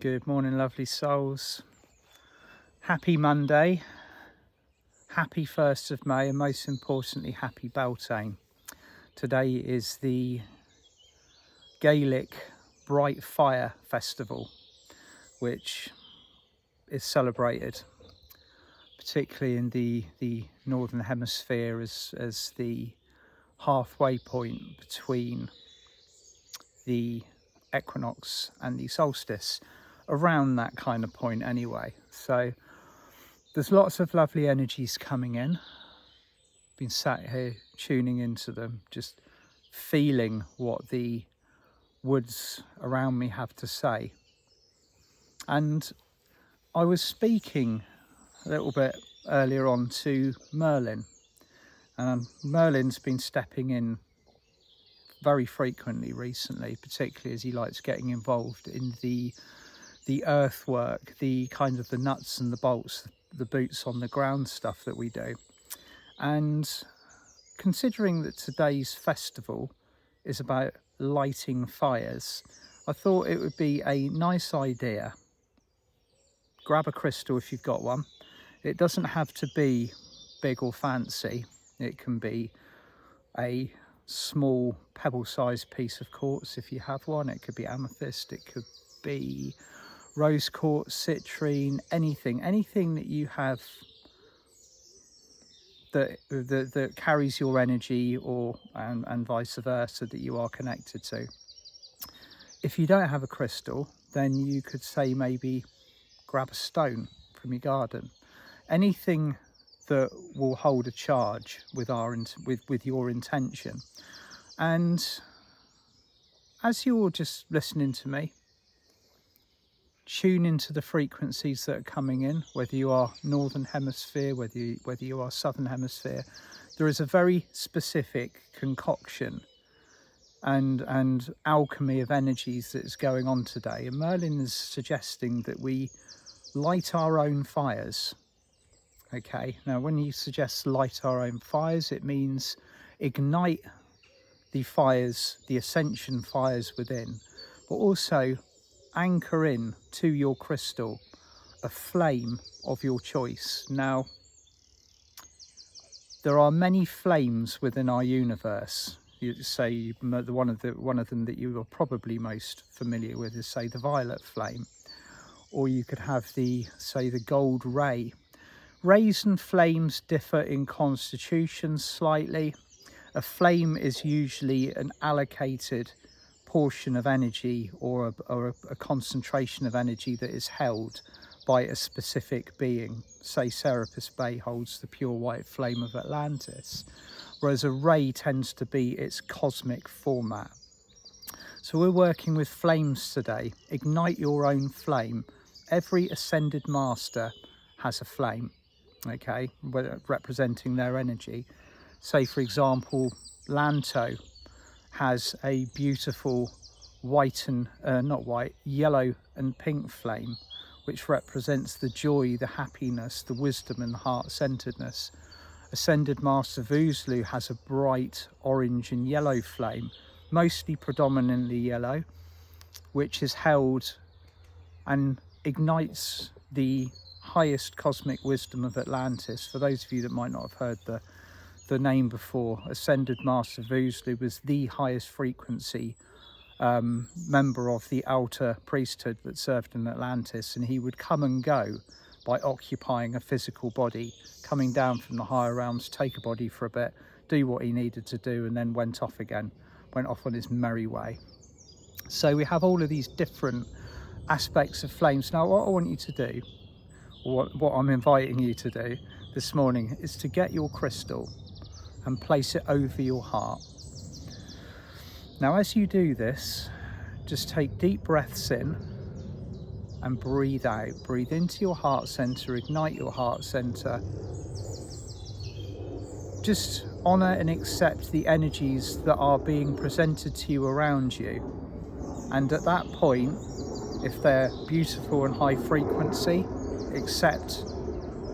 Good morning, lovely souls. Happy Monday, happy 1st of May, and most importantly, happy Beltane. Today is the Gaelic Bright Fire Festival, which is celebrated particularly in the Northern Hemisphere as the halfway point between the equinox and the solstice, around that kind of point anyway. So there's lots of lovely energies coming in. Been sat here tuning into them, just feeling what the woods around me have to say. And I was speaking a little bit earlier on to Merlin, and Merlin's been stepping in very frequently recently, particularly as he likes getting involved in the earthwork, the kind of the nuts and the bolts, the boots on the ground stuff that we do. And considering that today's festival is about lighting fires, I thought it would be a nice idea. Grab a crystal if you've got one. It doesn't have to be big or fancy. It can be a small pebble-sized piece of quartz if you have one. It could be amethyst, it could be rose quartz, citrine, anything that you have that carries your energy, or and vice versa, that you are connected to. If you don't have a crystal, then you could say maybe grab a stone from your garden. Anything that will hold a charge with your intention. And as you're just listening to me, tune into the frequencies that are coming in, whether you are Northern Hemisphere, whether you are Southern Hemisphere. There is a very specific concoction and alchemy of energies that is going on today. And Merlin is suggesting that we light our own fires. Okay, now when he suggests light our own fires, it means ignite the fires, the ascension fires within, but also anchor in to your crystal a flame of your choice. Now, there are many flames within our universe. You say one of them that you are probably most familiar with is, say, the violet flame, or you could have the gold ray. Rays and flames differ in constitution slightly. A flame is usually an allocated portion of energy, or a concentration of energy that is held by a specific being. Say Serapis Bey holds the pure white flame of Atlantis, whereas a ray tends to be its cosmic format. So we're working with flames today. Ignite your own flame. Every ascended master has a flame, okay, representing their energy. Say, for example, Lanto has a beautiful yellow and pink flame, which represents the joy, the happiness, the wisdom and the heart-centeredness. Ascended Master Vuzlu has a bright orange and yellow flame, mostly predominantly yellow, which is held and ignites the highest cosmic wisdom of Atlantis. For those of you that might not have heard the name before, Ascended Master Vuzlu was the highest frequency member of the outer priesthood that served in Atlantis, and he would come and go by occupying a physical body, coming down from the higher realms, take a body for a bit, do what he needed to do, and then went off on his merry way. So we have all of these different aspects of flames. Now what I want you to do, or what I'm inviting you to do this morning, is to get your crystal and place it over your heart. Now as you do this, just take deep breaths in and breathe out. Breathe into your heart center, ignite your heart center. Just honor and accept the energies that are being presented to you around you. And at that point, if they're beautiful and high frequency, accept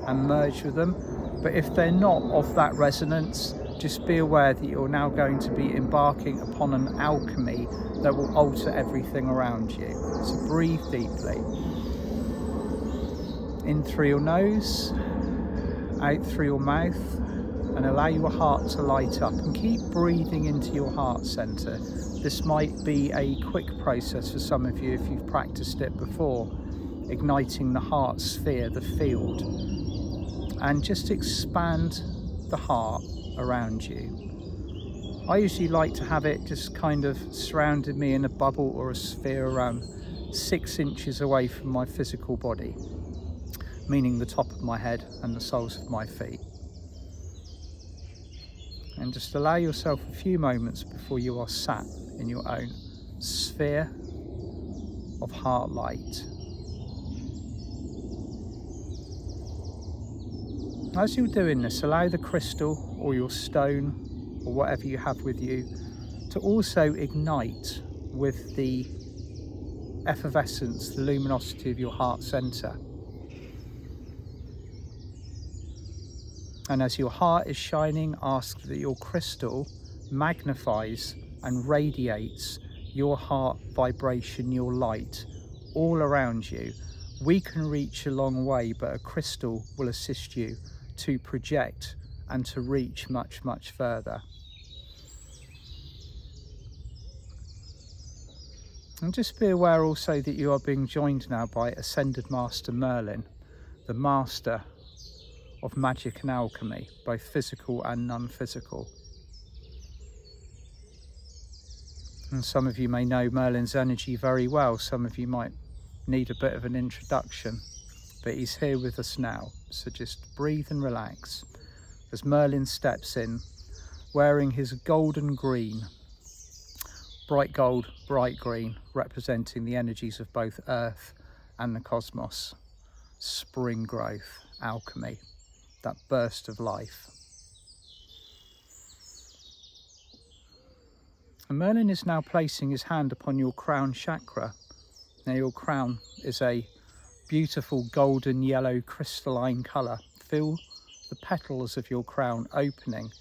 and merge with them. But if they're not of that resonance, just be aware that you're now going to be embarking upon an alchemy that will alter everything around you. So breathe deeply. In through your nose, out through your mouth, and allow your heart to light up, and keep breathing into your heart center. This might be a quick process for some of you if you've practiced it before, igniting the heart sphere, the field, and just expand the heart around you. I usually like to have it just kind of surrounding me in a bubble or a sphere around 6 inches away from my physical body, meaning the top of my head and the soles of my feet. And just allow yourself a few moments before you are sat in your own sphere of heart light. As you're doing this, allow the crystal or your stone or whatever you have with you to also ignite with the effervescence, the luminosity of your heart center. And as your heart is shining, ask that your crystal magnifies and radiates your heart vibration, your light, all around you. We can reach a long way, but a crystal will assist you to project and to reach much, much further. And just be aware also that you are being joined now by Ascended Master Merlin, the master of magic and alchemy, both physical and non-physical. And some of you may know Merlin's energy very well. Some of you might need a bit of an introduction, but he's here with us now. So just breathe and relax as Merlin steps in, wearing his golden green, bright gold, bright green, representing the energies of both Earth and the cosmos. Spring growth, alchemy, that burst of life. And Merlin is now placing his hand upon your crown chakra. Now your crown is a beautiful golden yellow crystalline colour. Feel the petals of your crown opening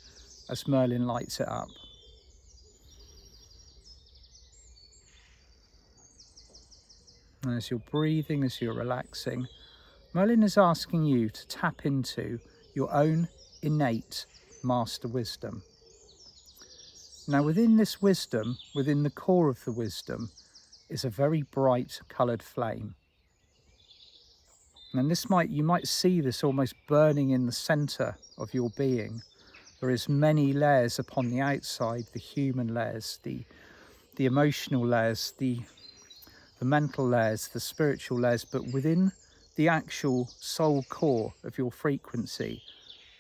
as Merlin lights it up. And as you're breathing, as you're relaxing, Merlin is asking you to tap into your own innate master wisdom. Now within this wisdom, within the core of the wisdom, is a very bright coloured flame. And you might see this almost burning in the centre of your being. There is many layers upon the outside, the human layers, the emotional layers, the mental layers, the spiritual layers, but within the actual soul core of your frequency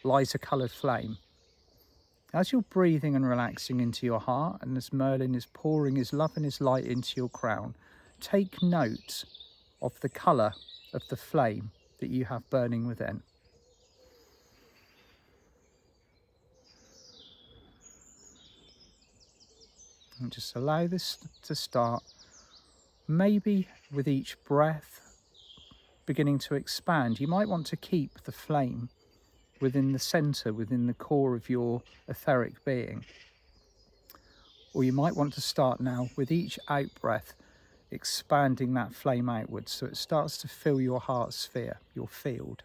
lies a coloured flame. As you're breathing and relaxing into your heart, and as Merlin is pouring his love and his light into your crown, take note of the colour of the flame that you have burning within. And just allow this to start, maybe with each breath beginning to expand. You might want to keep the flame within the centre, within the core of your etheric being. Or you might want to start now with each out breath, expanding that flame outwards so it starts to fill your heart sphere, your field.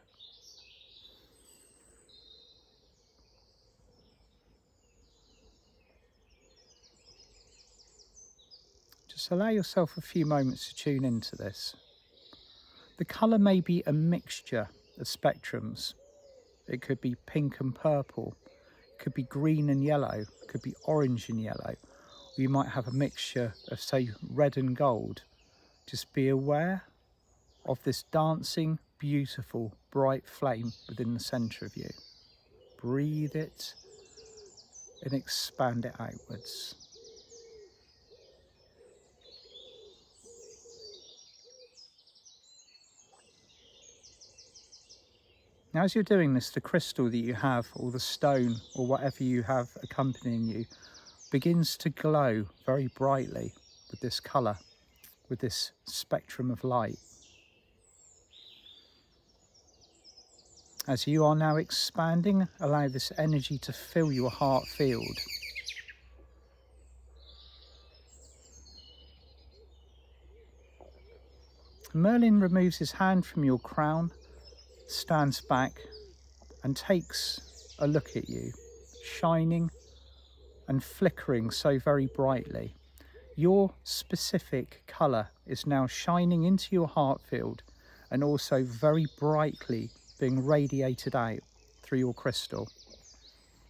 Just allow yourself a few moments to tune into this. The colour may be a mixture of spectrums. It could be pink and purple, it could be green and yellow, it could be orange and yellow. Or you might have a mixture of, say, red and gold. Just be aware of this dancing, beautiful, bright flame within the centre of you. Breathe it and expand it outwards. Now as you're doing this, the crystal that you have, or the stone, or whatever you have accompanying you, begins to glow very brightly with this colour, with this spectrum of light. As you are now expanding, allow this energy to fill your heart field. Merlin removes his hand from your crown, stands back and takes a look at you, shining and flickering so very brightly. Your specific colour is now shining into your heart field and also very brightly being radiated out through your crystal.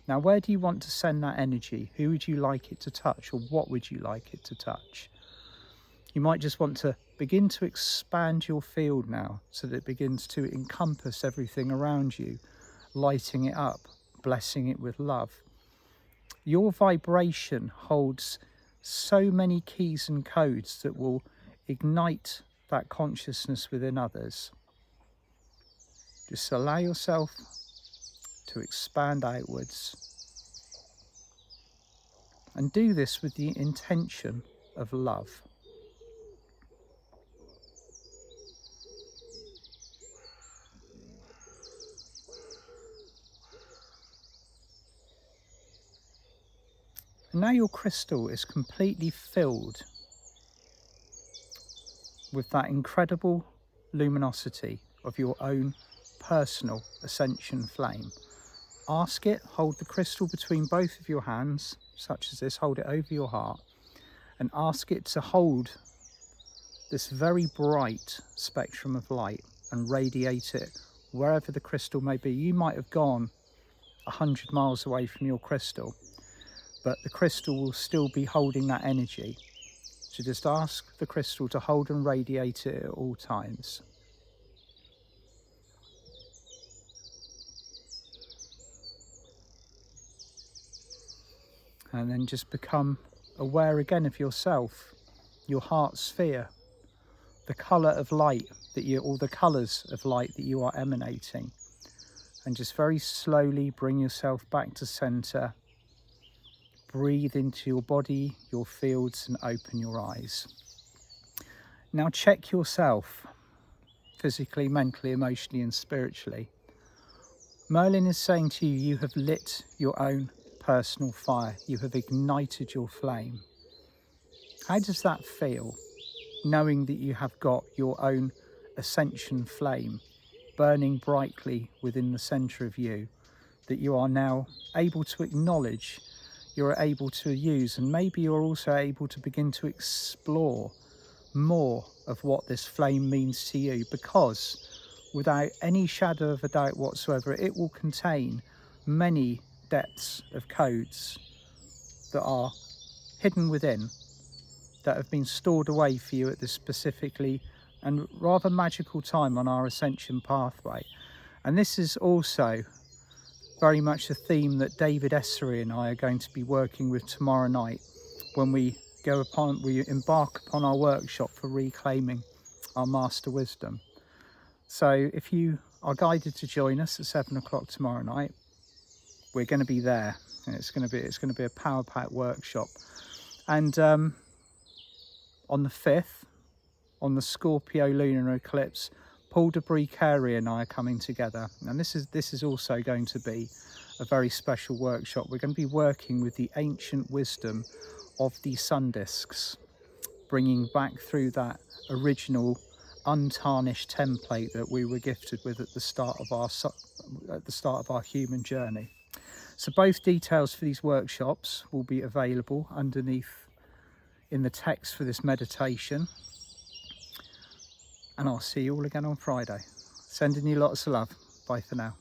Now, where do you want to send that energy? Who would you like it to touch, or what would you like it to touch? You might just want to begin to expand your field now so that it begins to encompass everything around you, lighting it up, blessing it with love. Your vibration holds so many keys and codes that will ignite that consciousness within others. Just allow yourself to expand outwards. And do this with the intention of love. And now your crystal is completely filled with that incredible luminosity of your own personal Ascension Flame. Ask it, hold the crystal between both of your hands, such as this, hold it over your heart, and ask it to hold this very bright spectrum of light and radiate it wherever the crystal may be. You might have gone 100 miles away from your crystal, but the crystal will still be holding that energy. So just ask the crystal to hold and radiate it at all times. And then just become aware again of yourself, your heart sphere, the colour of light that you, or the colours of light that you are emanating. And just very slowly bring yourself back to centre. Breathe into your body, your fields, and open your eyes. Now check yourself, physically, mentally, emotionally, and spiritually. Merlin is saying to you, you have lit your own personal fire. You have ignited your flame. How does that feel, knowing that you have got your own Ascension Flame burning brightly within the centre of you, that you are now able to acknowledge, you're able to use, and maybe you're also able to begin to explore more of what this flame means to you, because without any shadow of a doubt whatsoever, it will contain many depths of codes that are hidden within, that have been stored away for you at this specifically and rather magical time on our ascension pathway. And this is also very much a theme that David Essery and I are going to be working with tomorrow night when we embark upon our workshop for reclaiming our master wisdom. So if you are guided to join us at 7 o'clock tomorrow night, we're going to be there, and it's going to be a power-packed workshop. And on the 5th, on the Scorpio lunar eclipse, Paul de Carey and I are coming together, and this is also going to be a very special workshop. We're going to be working with the ancient wisdom of the sun discs, bringing back through that original untarnished template that we were gifted with at the start of our human journey. So both details for these workshops will be available underneath in the text for this meditation. And I'll see you all again on Friday. Sending you lots of love. Bye for now.